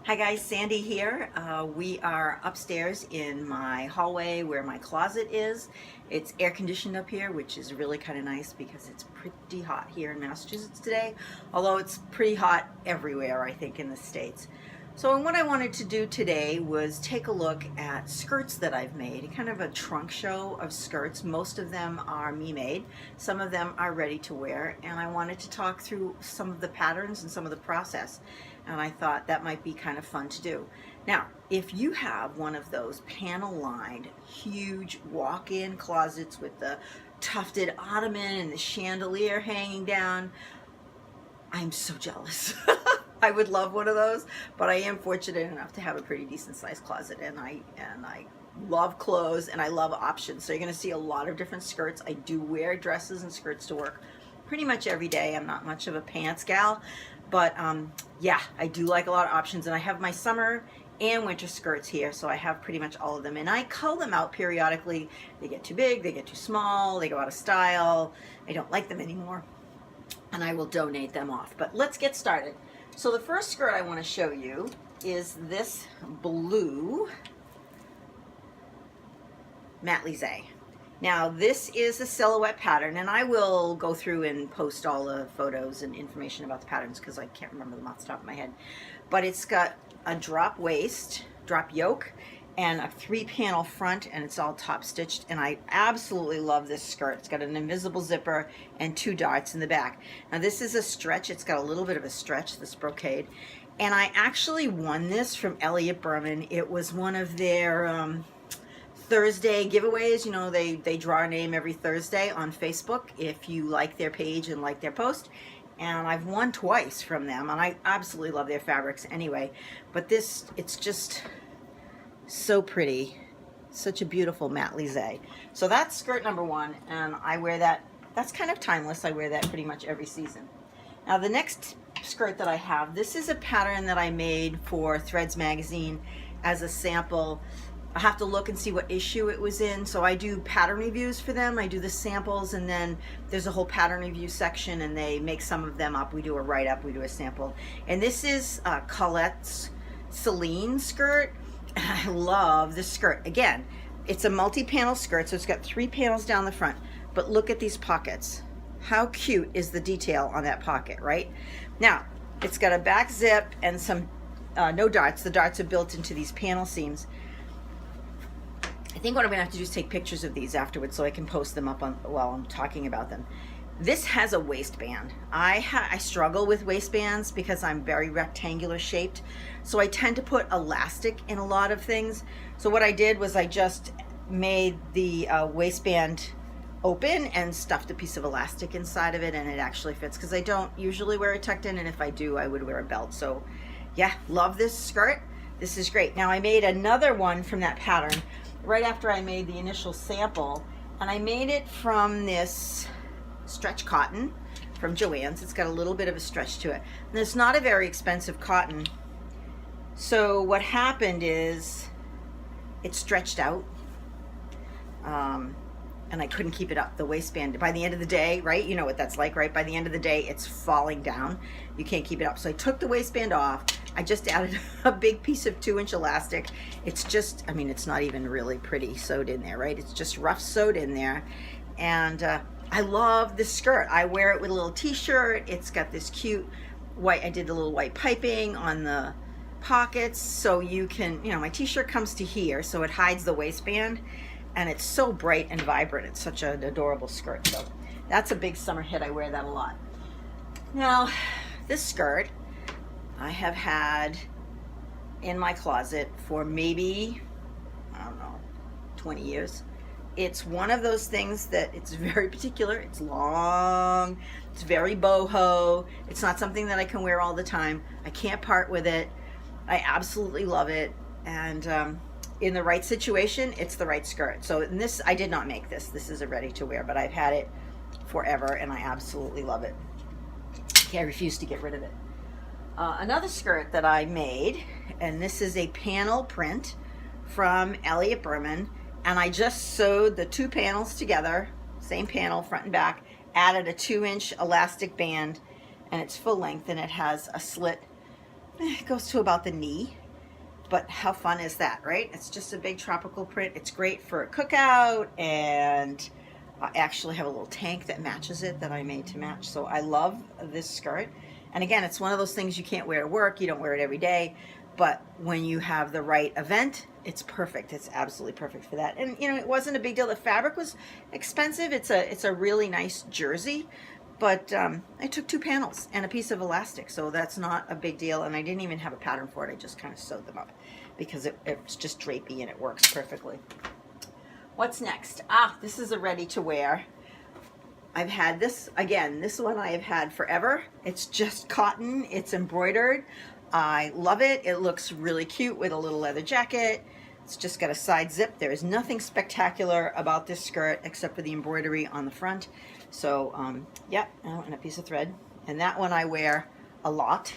Hi guys, Sandy here. We are upstairs in my hallway where my closet is. It's air conditioned up here, which is really kind of nice because it's pretty hot here in Massachusetts today, although it's pretty hot everywhere, I think, in the States. So what I wanted to do today was take a look at skirts that I've made, kind of a trunk show of skirts. Most of them are me made, some of them are ready to wear, and I wanted to talk through some of the patterns and some of the process. And I thought that might be kind of fun to do. Now, if you have one of those panel-lined, huge walk-in closets with the tufted ottoman and the chandelier hanging down, I'm so jealous. I would love one of those, but I am fortunate enough to have a pretty decent sized closet, and I love clothes and I love options. So you're going to see a lot of different skirts. I do wear dresses and skirts to work pretty much every day. I'm not much of a pants gal, but yeah, I do like a lot of options, and I have my summer and winter skirts here, so I have pretty much all of them, and I cull them out periodically. They get too big, they get too small, they go out of style, I don't like them anymore, and I will donate them off. But let's get started. So the first skirt I want to show you is this blue matelassé. Now this is a silhouette pattern, and I will go through and post all the photos and information about the patterns because I can't remember them off the top of my head. But it's got a drop waist, drop yoke, and a 3-panel front, and it's all top stitched, and I absolutely love this skirt. It's got an invisible zipper and 2 darts in the back. Now this is a stretch. It's got a little bit of a stretch, this brocade, and I actually won this from Elliott Berman. It was one of their Thursday giveaways. You know, they draw a name every Thursday on Facebook if you like their page and like their post, and I've won twice from them, and I absolutely love their fabrics anyway. But this, it's just so pretty, such a beautiful matelassé. So that's skirt number 1, and I wear that. That's kind of timeless. I wear that pretty much every season. Now the next skirt that I have, this is a pattern that I made for Threads magazine as a sample. I have to look and see what issue it was in. So I do pattern reviews for them. I do the samples, and then there's a whole pattern review section, and they make some of them up. We do a write-up, we do a sample. And this is Colette's Celine skirt. I love this skirt. Again, it's a multi-panel skirt, so it's got 3 panels down the front. But look at these pockets. How cute is the detail on that pocket, right? Now, it's got a back zip and some no darts. The darts are built into these panel seams. I think what I'm gonna have to do is take pictures of these afterwards so I can post them up on while I'm talking about them. This has a waistband. I struggle with waistbands because I'm very rectangular shaped, so I tend to put elastic in a lot of things. So what I did was I just made the waistband open and stuffed a piece of elastic inside of it, and it actually fits because I don't usually wear it tucked in, and if I do, I would wear a belt. So yeah, love this skirt. This is great. Now I made another one from that pattern right after I made the initial sample, and I made it from this stretch cotton from Joann's. It's got a little bit of a stretch to it, and it's not a very expensive cotton. So what happened is it stretched out, and I couldn't keep it up, the waistband. By the end of the day, right, you know what that's like, right? By the end of the day, it's falling down. You can't keep it up. So I took the waistband off. I just added a big piece of 2-inch elastic. It's just, I mean, it's not even really pretty sewed in there, right? It's just rough sewed in there. And I love this skirt. I wear it with a little t-shirt. It's got this cute white, I did the little white piping on the pockets, so you can, you know, my t-shirt comes to here, so it hides the waistband, and it's so bright and vibrant. It's such an adorable skirt. So that's a big summer hit. I wear that a lot. Now, this skirt I have had in my closet for maybe, I don't know, 20 years. It's one of those things that it's very particular. It's long, it's very boho. It's not something that I can wear all the time. I can't part with it. I absolutely love it, and in the right situation, it's the right skirt. So in this, I did not make this. This is a ready to wear, but I've had it forever, and I absolutely love it. I refuse to get rid of it. Another skirt that I made, and this is a panel print from Elliott Berman, and I just sewed the 2 panels together, same panel, front and back, added a 2-inch elastic band, and it's full length, and it has a slit It goes to about the knee. But how fun is that, right? It's just a big tropical print. It's great for a cookout, and I actually have a little tank that matches it that I made to match. So I love this skirt. And again, it's one of those things you can't wear to work. You don't wear it every day. But when you have the right event, it's perfect. It's absolutely perfect for that. And, you know, it wasn't a big deal. The fabric was expensive. It's a really nice jersey. But I took 2 panels and a piece of elastic, so that's not a big deal. And I didn't even have a pattern for it. I just kind of sewed them up because it's just drapey and it works perfectly. What's next? This is a ready to wear. I've had this, again, this one I have had forever. It's just cotton. It's embroidered. I love it. It looks really cute with a little leather jacket. It's just got a side zip. There is nothing spectacular about this skirt except for the embroidery on the front. So, yeah, and a piece of thread. And that one I wear a lot.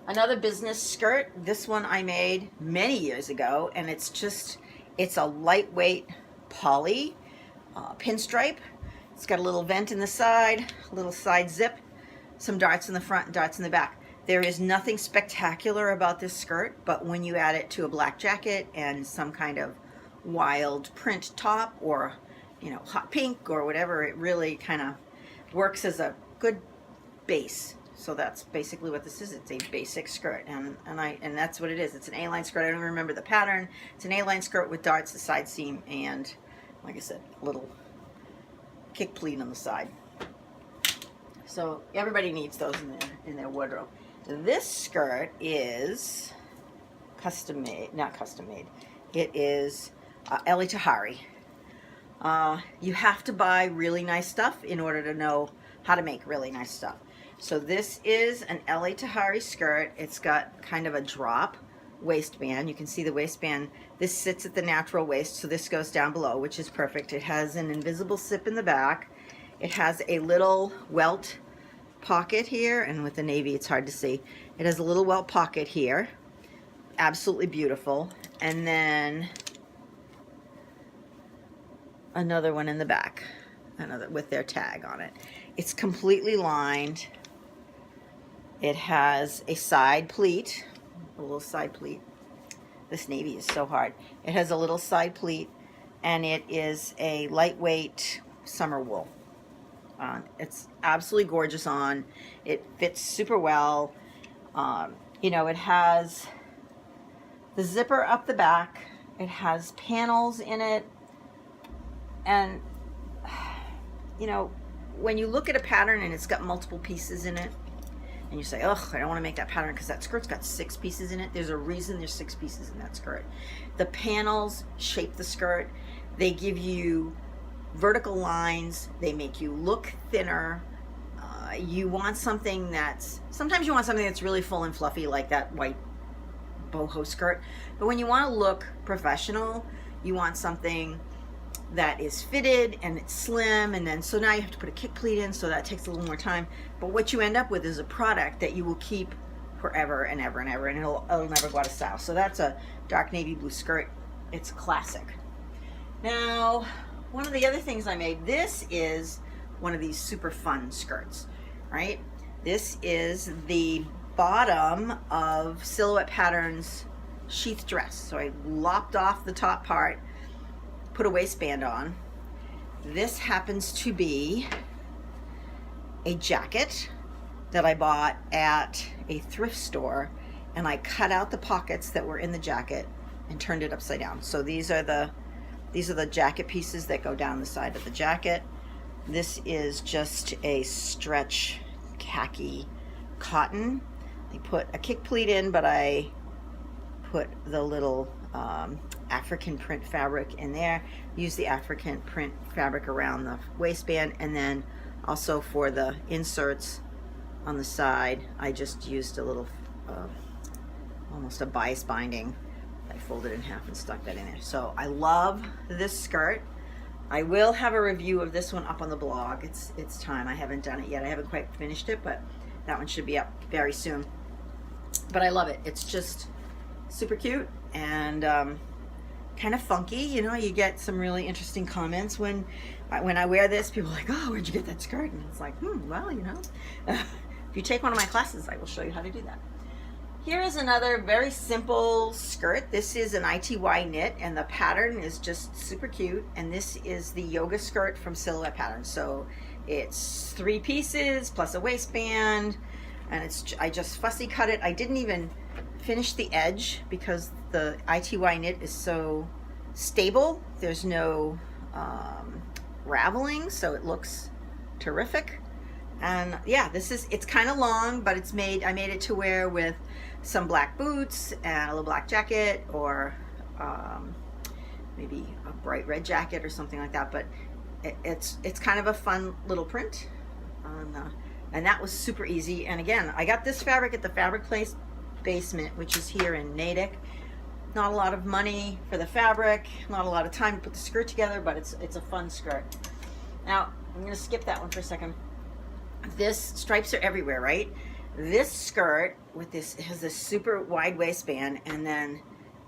Another business skirt. This one I made many years ago, and it's a lightweight poly pinstripe. It's got a little vent in the side, a little side zip, some darts in the front and darts in the back. There is nothing spectacular about this skirt, but when you add it to a black jacket and some kind of wild print top, or, you know, hot pink or whatever, it really kind of works as a good base. So that's basically what this is. It's a basic skirt, and that's what it is. It's an A-line skirt. I don't remember the pattern. It's an A-line skirt with darts, the side seam, and like I said, a little kick pleat on the side. So everybody needs those in their wardrobe. This skirt is custom made, not custom made. It is Eli Tahari. You have to buy really nice stuff in order to know how to make really nice stuff. So this is an Eli Tahari skirt. It's got kind of a drop waistband. You can see the waistband. This sits at the natural waist, so this goes down below, which is perfect. It has an invisible zip in the back. It has a little welt pocket here, and with the navy it's hard to see. It has a little welt pocket here. Absolutely beautiful. And then another one in the back, another with their tag on it. It's completely lined. It has a side pleat, a little side pleat. This navy is so hard. It has a little side pleat, and it is a lightweight summer wool. It's absolutely gorgeous on. It fits super well. You know, it has the zipper up the back. It has panels in it. And, you know, when you look at a pattern and it's got multiple pieces in it, and you say, ugh, I don't want to make that pattern because that skirt's got 6 pieces in it. There's a reason there's 6 pieces in that skirt. The panels shape the skirt. They give you vertical lines. They make you look thinner. You want something sometimes you want something that's really full and fluffy, like that white boho skirt. But when you want to look professional, you want something that is fitted and it's slim, and then so now you have to put a kick pleat in, so that takes a little more time. But what you end up with is a product that you will keep forever and ever and ever, and it'll never go out of style. So that's a dark navy blue skirt. It's classic. Now, one of the other things I made, this is one of these super fun skirts, right? This is the bottom of Silhouette Patterns sheath dress. So I lopped off the top part, put a waistband on. This happens to be a jacket that I bought at a thrift store, and I cut out the pockets that were in the jacket and turned it upside down. So these are the jacket pieces that go down the side of the jacket. This is just a stretch khaki cotton. I put a kick pleat in, but I put the little African print fabric in there. Use the African print fabric around the waistband, and then also for the inserts on the side, I just used a little, almost a bias binding. I folded it in half and stuck that in there. So I love this skirt. I will have a review of this one up on the blog. It's time. I haven't done it yet. I haven't quite finished it, but that one should be up very soon. But I love it. It's just super cute and kind of funky. You know, you get some really interesting comments when I wear this. People are like, oh, where'd you get that skirt? And it's like, well, you know, If you take one of my classes, I will show you how to do that. Here is another very simple skirt. This is an ITY knit, and the pattern is just super cute. And this is the yoga skirt from Silhouette Patterns. So it's 3 pieces plus a waistband, and I just fussy cut it. I didn't even finish the edge because the ITY knit is so stable. There's no raveling, so it looks terrific. And yeah, it's kind of long, but I made it to wear with some black boots and a little black jacket, or maybe a bright red jacket or something like that. But it's kind of a fun little print, and that was super easy. And again, I got this fabric at the Fabric Place basement, which is here in Natick. Not a lot of money for the fabric, not a lot of time to put the skirt together, but it's a fun skirt. Now I'm going to skip that one for a second. This stripes are everywhere, right? This skirt with this has this super wide waistband, and then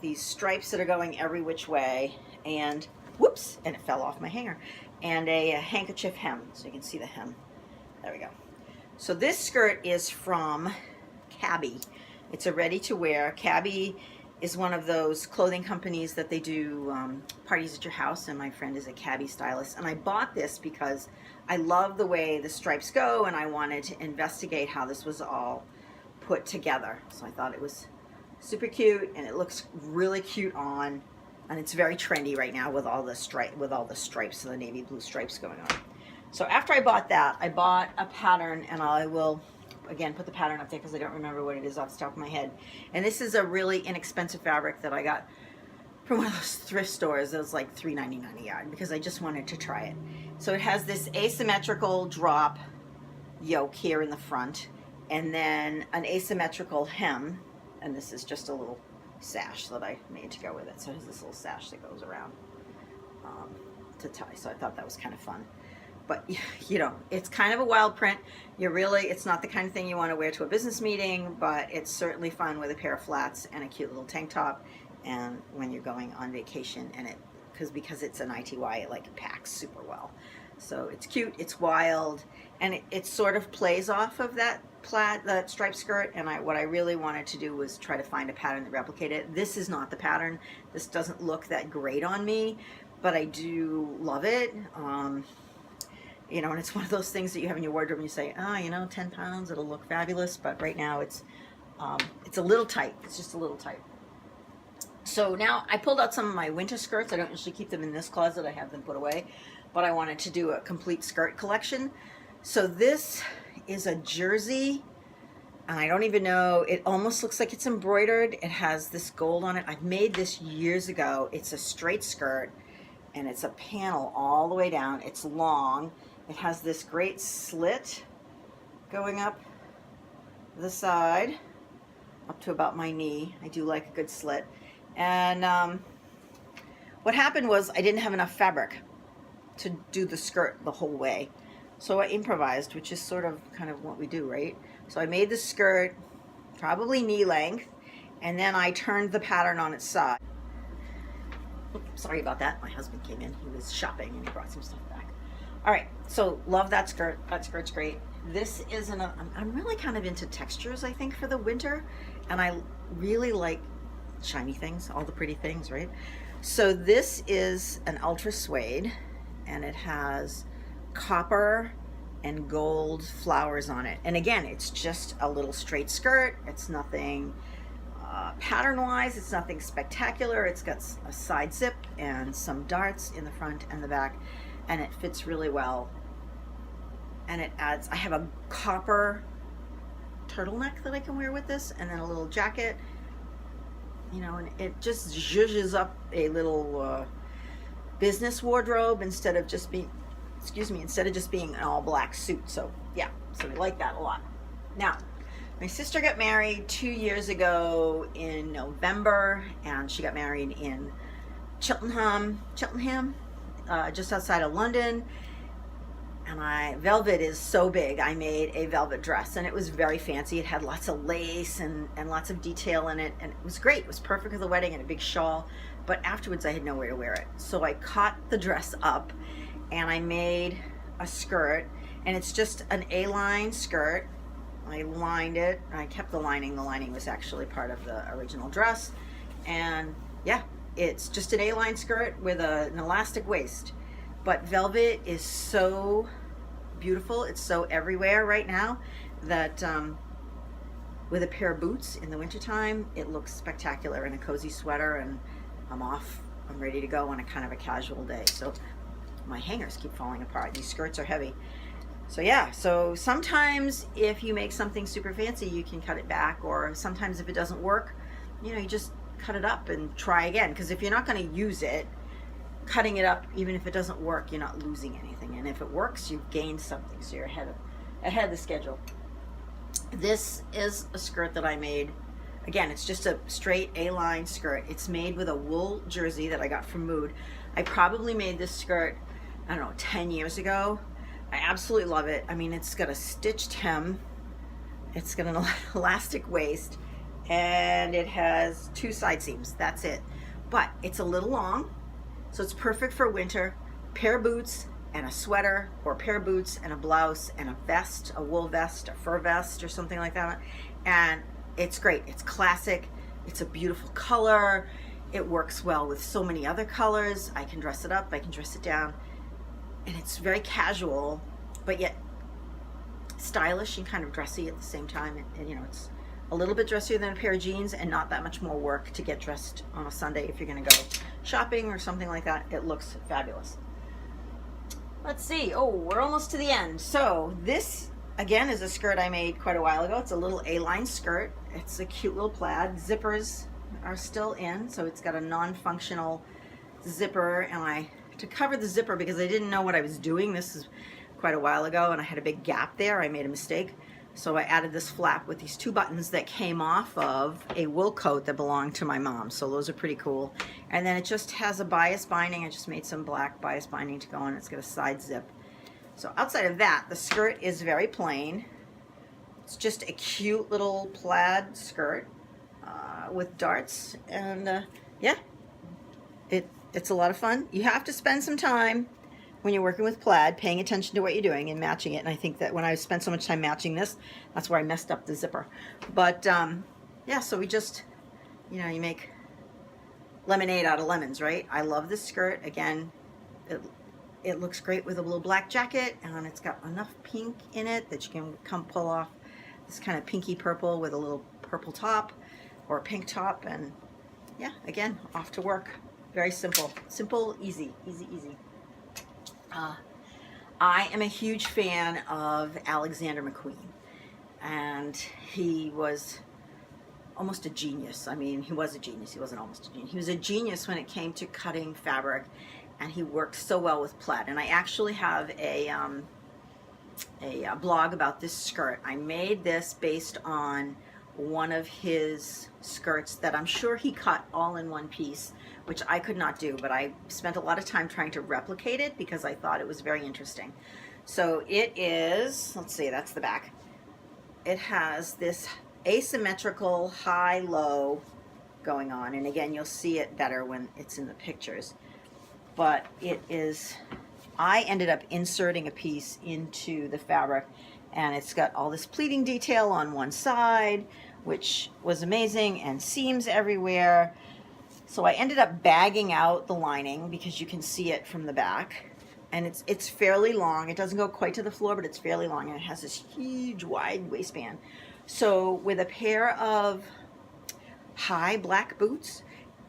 these stripes that are going every which way, and whoops, and it fell off my hanger, and a handkerchief hem, so you can see the hem. There we go. So this skirt is from Cabby. It's a ready-to-wear. Cabby is one of those clothing companies that they do parties at your house, and my friend is a Cabby stylist. And I bought this because I love the way the stripes go, and I wanted to investigate how this was all put together. So I thought it was super cute, and it looks really cute on, and it's very trendy right now with all the stripes and the navy blue stripes going on. So after I bought that, I bought a pattern, and I will again put the pattern up there because I don't remember what it is off the top of my head. And this is a really inexpensive fabric that I got from one of those thrift stores. It was like $3.99 a yard because I just wanted to try it. So it has this asymmetrical drop yoke here in the front, and then an asymmetrical hem, and this is just a little sash that I made to go with it. So it has this little sash that goes around to tie. So I thought that was kind of fun. But you know, it's kind of a wild print. It's not the kind of thing you want to wear to a business meeting, but it's certainly fun with a pair of flats and a cute little tank top, and when you're going on vacation, and because it's an ITY, it like packs super well. So it's cute, it's wild, and it sort of plays off of that striped skirt. And what I really wanted to do was try to find a pattern that replicated it. This is not the pattern. This doesn't look that great on me, but I do love it. You know, and it's one of those things that you have in your wardrobe and you say, oh, you know, 10 pounds, it'll look fabulous. But right now it's a little tight. It's just a little tight. So now I pulled out some of my winter skirts. I don't usually keep them in this closet. I have them put away. But I wanted to do a complete skirt collection. So this is a jersey. And I don't even know, it almost looks like it's embroidered. It has this gold on it. I've made this years ago. It's a straight skirt, and it's a panel all the way down. It's long. It has this great slit going up the side, up to about my knee. I do like a good slit. And what happened was I didn't have enough fabric to do the skirt the whole way. So I improvised, which is sort of kind of what we do, right? So I made the skirt probably knee length, and then I turned the pattern on its side. Oops, sorry about that. My husband came in. He was shopping and he brought some stuff back. All right, so love that skirt. That skirt's great. This is I'm really kind of into textures, I think, for the winter, and I really like shiny things, all the pretty things, right? So this is an ultra suede, and it has copper and gold flowers on it. And again, it's just a little straight skirt. It's nothing pattern-wise, it's nothing spectacular. It's got a side zip and some darts in the front and the back, and it fits really well. And it adds, I have a copper turtleneck that I can wear with this, and then a little jacket, you know, and it just zhuzhes up a little business wardrobe instead of just being, instead of just being an all black suit. So yeah, so we like that a lot. Now, my sister got married 2 years ago in November, and she got married in Cheltenham, just outside of London. And velvet is so big. I made a velvet dress, and it was very fancy. It had lots of lace and lots of detail in it, and it was great. It was perfect for the wedding, and a big shawl. But afterwards, I had nowhere to wear it. So I cut the dress up, and I made a skirt, and it's just an A-line skirt I lined it. I kept the lining. The lining was actually part of the original dress. And yeah, it's just an A-line skirt with an elastic waist. But velvet is so beautiful. It's so everywhere right now that with a pair of boots in the wintertime, it looks spectacular, in a cozy sweater, and I'm off. I'm ready to go on a kind of a casual day. So my hangers keep falling apart. These skirts are heavy. So yeah, so sometimes if you make something super fancy, you can cut it back, or sometimes if it doesn't work, you know, you just cut it up and try again. Because if you're not going to use it, cutting it up, even if it doesn't work, you're not losing anything. And if it works, you've gained something, so you're ahead of the schedule. This is a skirt that I made. Again, it's just a straight A-line skirt. It's made with a wool jersey that I got from Mood. I probably made this skirt, I don't know, 10 years ago. I absolutely love it. I mean, it's got a stitched hem. It's got an elastic waist, and it has 2 side seams. That's it. But it's a little long, so it's perfect for winter. Pair of boots and a sweater, or a pair of boots and a blouse and a vest, a wool vest, a fur vest, or something like that. And it's great. It's classic. It's a beautiful color. It works well with so many other colors. I can dress it up, I can dress it down. And it's very casual, but yet stylish and kind of dressy at the same time. And you know, it's a little bit dressier than a pair of jeans, and not that much more work to get dressed on a Sunday if you're gonna go shopping or something like that. It looks fabulous. Let's see, oh, we're almost to the end. So this, again, is a skirt I made quite a while ago. It's a little A-line skirt. It's a cute little plaid. Zippers are still in, so it's got a non-functional zipper, and to cover the zipper, because I didn't know what I was doing, this is quite a while ago, and I had a big gap there. I made a mistake. So I added this flap with these 2 buttons that came off of a wool coat that belonged to my mom. So those are pretty cool. And then it just has a bias binding. I just made some black bias binding to go on. It's got a side zip. So outside of that, the skirt is very plain. It's just a cute little plaid skirt with darts. And yeah, it's a lot of fun. You have to spend some time when you're working with plaid, paying attention to what you're doing and matching it. And I think that when I spent so much time matching this, that's where I messed up the zipper. But yeah, so we just, you know, you make lemonade out of lemons, right? I love this skirt. Again, it looks great with a little black jacket, and it's got enough pink in it that you can come pull off this kind of pinky purple with a little purple top or a pink top. And yeah, again, off to work. Very simple. Simple, easy, easy, easy. I am a huge fan of Alexander McQueen, and he was almost a genius. I mean, he was a genius. He wasn't almost a genius. He was a genius when it came to cutting fabric, and he worked so well with plaid. And I actually have a blog about this skirt. I made this based on one of his skirts that I'm sure he cut all in one piece, which I could not do, but I spent a lot of time trying to replicate it because I thought it was very interesting. So it is, let's see, that's the back. It has this asymmetrical high-low going on, and again, you'll see it better when it's in the pictures. But it is, I ended up inserting a piece into the fabric, and it's got all this pleating detail on one side, which was amazing, and seams everywhere. So I ended up bagging out the lining because you can see it from the back, and it's fairly long. It doesn't go quite to the floor, but it's fairly long, and it has this huge wide waistband. So with a pair of high black boots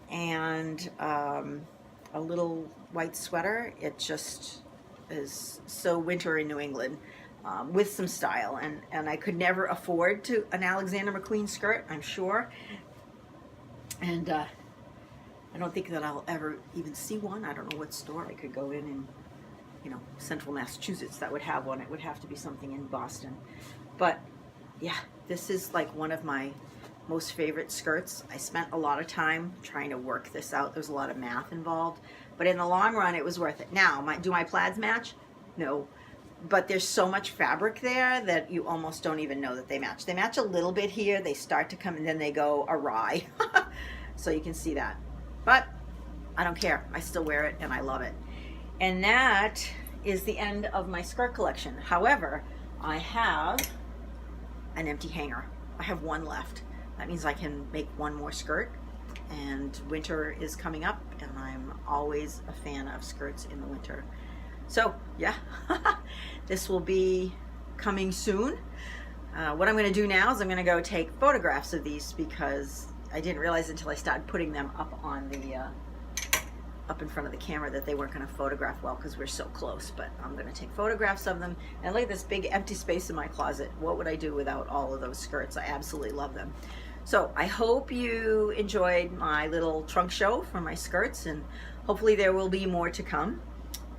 and a little white sweater, it just is so winter in New England. With some style, and I could never afford an Alexander McQueen skirt, I'm sure, and I don't think that I'll ever even see one. I don't know what store I could go in, you know, central Massachusetts that would have one. It would have to be something in Boston. But yeah, this is like one of my most favorite skirts. I spent a lot of time trying to work this out. There's a lot of math involved, but in the long run, it was worth it. Now, do my plaids match? No. But there's so much fabric there that you almost don't even know that they match. They match a little bit here. They start to come, and then they go awry. So you can see that. But I don't care. I still wear it, and I love it. And that is the end of my skirt collection. However, I have an empty hanger. I have one left. That means I can make one more skirt, and winter is coming up and I'm always a fan of skirts in the winter. So yeah, this will be coming soon. What I'm going to do now is I'm going to go take photographs of these, because I didn't realize until I started putting them up on the up in front of the camera that they weren't going to photograph well because we're so close. But I'm going to take photographs of them. And look at this big empty space in my closet. What would I do without all of those skirts? I absolutely love them. So I hope you enjoyed my little trunk show for my skirts, and hopefully there will be more to come.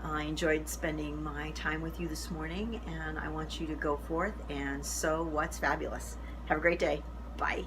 I enjoyed spending my time with you this morning, and I want you to go forth and sew what's fabulous. Have a great day. Bye.